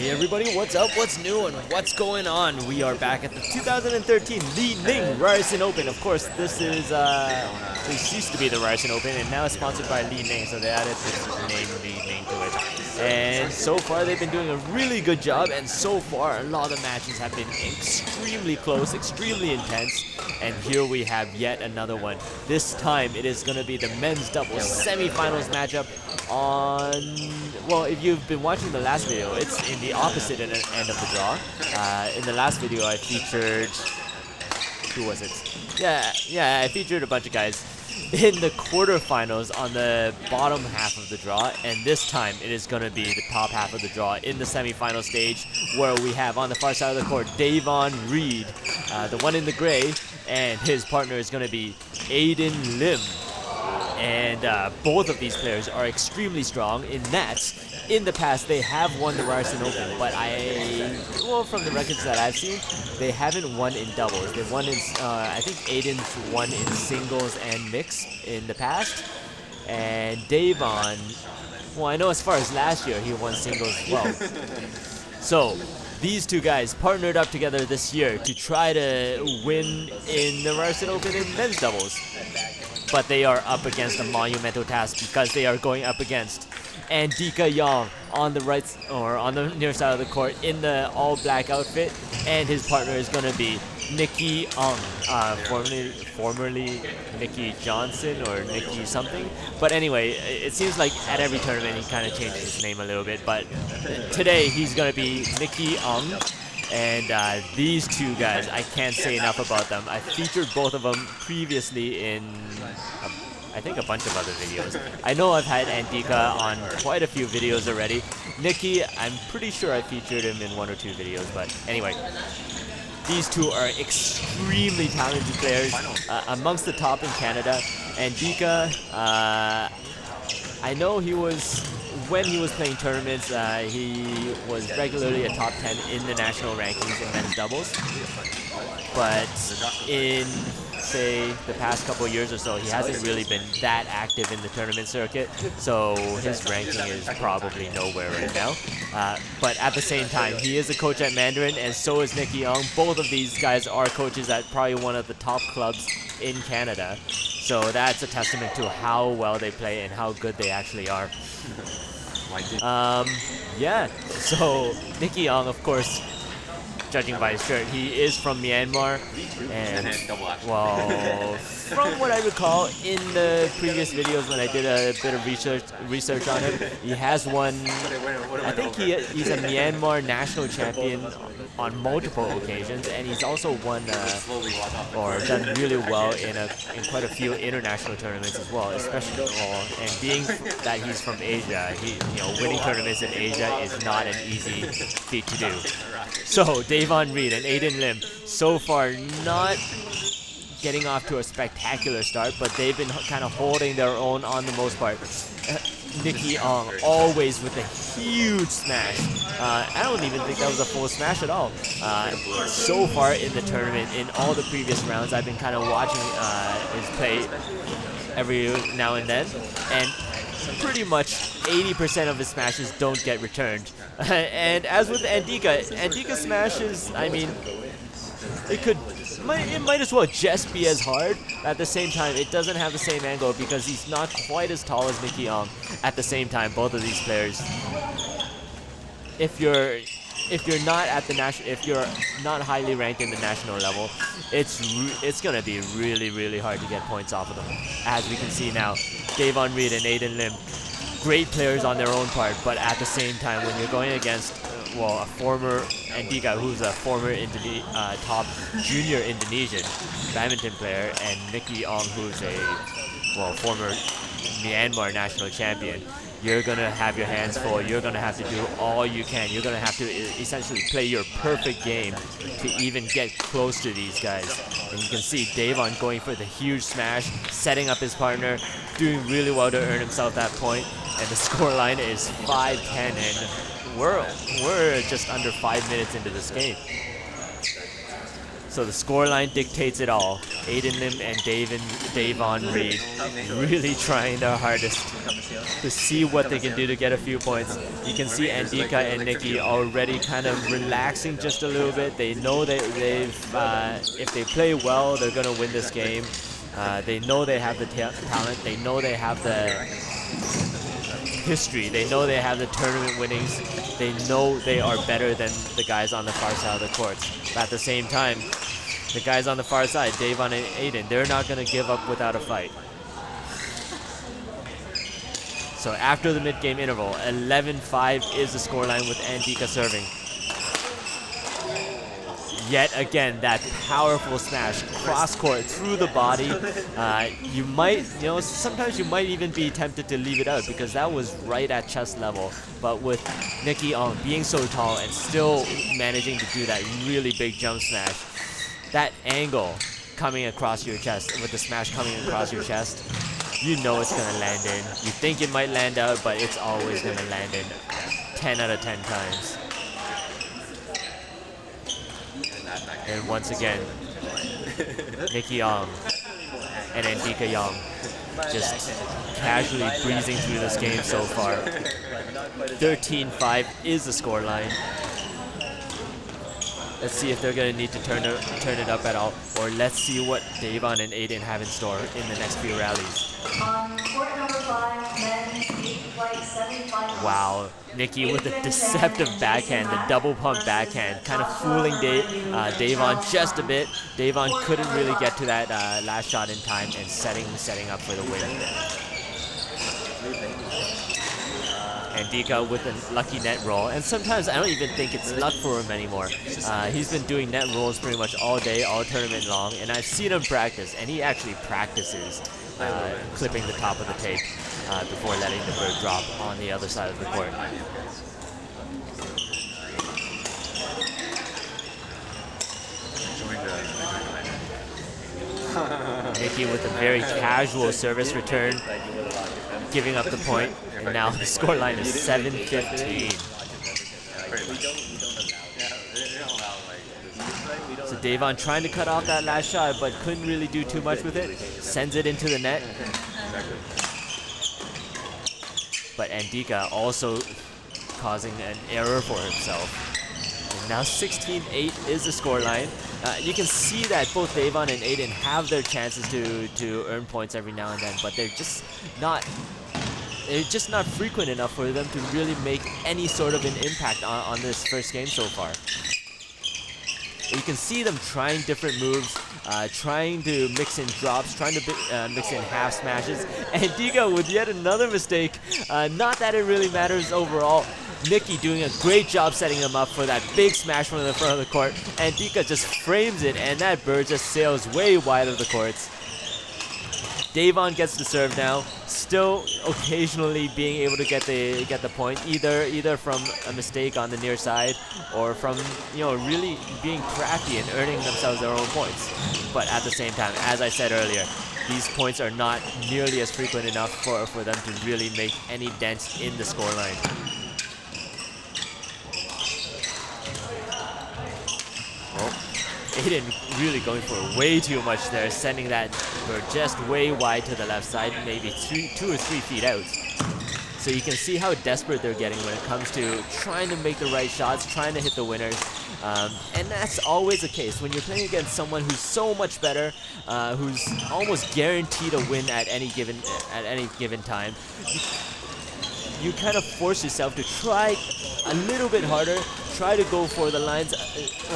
Hey everybody, what's up, what's new, and what's going on? We are back at the 2013 Li-Ning Ryerson Open. Of course, this used to be the Ryerson Open, and now it's sponsored by Li-Ning, so they added this name Li-Ning to it. And so far, they've been doing a really good job, and so far, a lot of matches have been extremely close, extremely intense, and here we have yet another one. This time, it is going to be the men's doubles semifinals matchup on, well, if you've been watching the last video, it's in the opposite end of the draw. In the last video, I featured, who was it? Yeah, I featured a bunch of guys in the quarterfinals on the bottom half of the draw, and this time it is going to be the top half of the draw in the semifinal stage, where we have on the far side of the court Dayvon Reid, the one in the gray, and his partner is going to be Aiden Lim. And both of these players are extremely strong in nets. In the past, they have won the Ryerson Open, but from the records that I've seen, they haven't won in doubles. They've won in, I think Aiden's won in singles and mix in the past. And Dayvon, well, I know as far as last year, he won singles as well. So, these two guys partnered up together this year to try to win in the Ryerson Open in men's doubles. But they are up against a monumental task because they are going up against Andika Yong on the right, or on the near side of the court in the all-black outfit, and his partner is going to be Nicky Aung, formerly Nicky Johnson or Nicky something. But anyway, it seems like at every tournament he kind of changes his name a little bit. But today he's going to be Nicky Aung. And these two guys, I can't say enough about them. I featured both of them previously in, I think, a bunch of other videos. I know I've had Andika on quite a few videos already. Nicky, I'm pretty sure I featured him in one or two videos, but anyway. These two are extremely talented players, amongst the top in Canada. Andika, I know when he was playing tournaments, he was regularly a top 10 in the national rankings in men's doubles. But in, say, the past couple years or so, he hasn't really been that active in the tournament circuit, so his ranking is probably nowhere right now. But at the same time, he is a coach at Mandarin, and so is Nicky Aung. Both of these guys are coaches at probably one of the top clubs in Canada. So that's a testament to how well they play and how good they actually are. Yeah, so Nicky Aung, of course, judging by his shirt, he is from Myanmar, and, well, from what I recall in the previous videos when I did a bit of research on him, he has won, I think he's a Myanmar national champion on multiple occasions, and he's also won or done really well in quite a few international tournaments as well, especially, and being that he's from Asia, winning tournaments in Asia is not an easy feat to do. So Dayvon Reid and Aiden Lim, so far not getting off to a spectacular start, but they've been kind of holding their own on the most part. Nicky Aung always with a huge smash. I don't even think that was a full smash at all. So far in the tournament, in all the previous rounds, I've been kind of watching his play every now and then, and pretty much 80% of his smashes don't get returned. And as with Andika's smashes, I mean, it might as well just be as hard. At the same time, it doesn't have the same angle because he's not quite as tall as Nicky Aung. At the same time, both of these players, if you're not at the if you're not highly ranked in the national level, it's gonna be really, really hard to get points off of them. As we can see now, Dayvon Reid and Aiden Lim, great players on their own part, but at the same time, when you're going against, well, a former Andika, who's a former top junior Indonesian badminton player, and Nicky Aung, who's a, former Myanmar national champion, you're going to have your hands full. You're going to have to do all you can. You're going to have to essentially play your perfect game to even get close to these guys. And you can see Dayvon going for the huge smash, setting up his partner, doing really well to earn himself that point. And the scoreline is 5-10, and we're just under 5 minutes into this game. So the scoreline dictates it all. Aiden Lim and Dayvon Reid really trying their hardest to see what they can do to get a few points. You can see Andika and Nicky already kind of relaxing just a little bit. They know that if they play well, they're going to win this game. They know they have the talent. They know they have the history. They know they have the tournament winnings. They know they are better than the guys on the far side of the courts. But at the same time, the guys on the far side, Dayvon and Aiden, they're not going to give up without a fight. So after the mid-game interval, 11-5 is the scoreline with Andika serving. Yet again, that powerful smash cross-court through the body. You might, sometimes you might even be tempted to leave it out because that was right at chest level. But with Nicky Aung being so tall and still managing to do that really big jump smash, that angle coming across your chest, with the smash coming across your chest, you know it's going to land in. You think it might land out, but it's always going to land in 10 out of 10 times. And once again, Nicky Aung and Andika Yong just casually breezing through this game so far. 13-5 is the scoreline. Let's see if they're going to need to turn it up at all, or let's see what Dayvon and Aiden have in store in the next few rallies. On court number 5, men's 8-flight, 7-5. Wow, Nicky with a deceptive backhand, the double pump backhand, kind of fooling Dayvon just a bit. Dayvon couldn't really get to that last shot in time and setting up for the win. Andika with a lucky net roll, and sometimes I don't even think it's luck for him anymore. He's been doing net rolls pretty much all day, all tournament long, and I've seen him practice, and he actually practices clipping the top of the tape before letting the bird drop on the other side of the court. Nicky with a very casual service return, giving up the point, and now the scoreline is 7-15. So Dayvon trying to cut off that last shot, but couldn't really do too much with it. Sends it into the net. But Andika also causing an error for himself. And now 16-8 is the scoreline. You can see that both Dayvon and Aiden have their chances to earn points every now and then, but they're just not frequent enough for them to really make any sort of an impact on this first game so far. You can see them trying different moves, trying to mix in drops, trying to mix in half smashes. Andika with yet another mistake. Not that it really matters overall. Nicky doing a great job setting him up for that big smash from the front of the court. Andika just frames it, and that bird just sails way wide of the courts. Dayvon gets the serve now, still occasionally being able to get the point, either from a mistake on the near side or from really being crafty and earning themselves their own points. But at the same time, as I said earlier, these points are not nearly as frequent enough for them to really make any dents in the scoreline. Aiden really going for way too much there, sending that bird just way wide to the left side, maybe 2 or 3 feet out. So you can see how desperate they're getting when it comes to trying to make the right shots, trying to hit the winners. And that's always the case when you're playing against someone who's so much better, who's almost guaranteed a win at any given time. You kind of force yourself to try a little bit harder, try to go for the lines,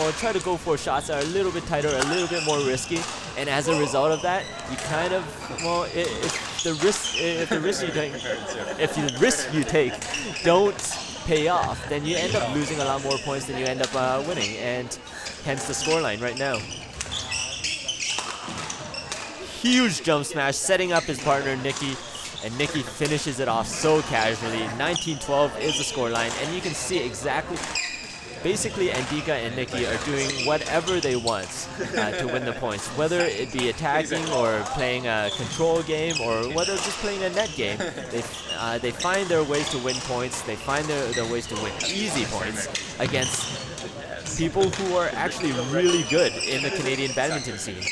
or try to go for shots that are a little bit tighter, a little bit more risky, and as a result of that, you kind of, if the risk you take don't pay off, then you end up losing a lot more points than you end up winning, and hence the scoreline right now. Huge jump smash, setting up his partner Nicky. And Nicky finishes it off so casually. 19-12 is the scoreline, and you can see exactly, basically Andika and Nicky are doing whatever they want to win the points, whether it be attacking or playing a control game or whether just playing a net game. They find their ways to win points. They find their ways to win easy points against people who are actually really good in the Canadian badminton scene.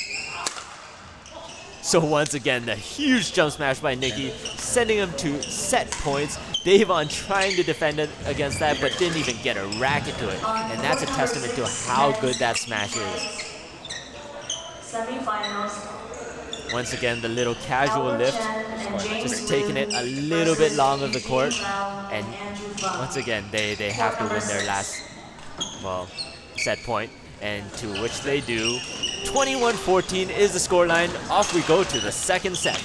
So once again, the huge jump smash by Nicky, sending him to set points. Dayvon trying to defend it against that, but didn't even get a rack into it. And that's a testament to how good that smash is. Semifinals. Once again, the little casual lift, just taking it a little bit long of the court. And once again, they have to win their last, well, set point, and to which they do. 21-14 is the scoreline. Off we go to the second set.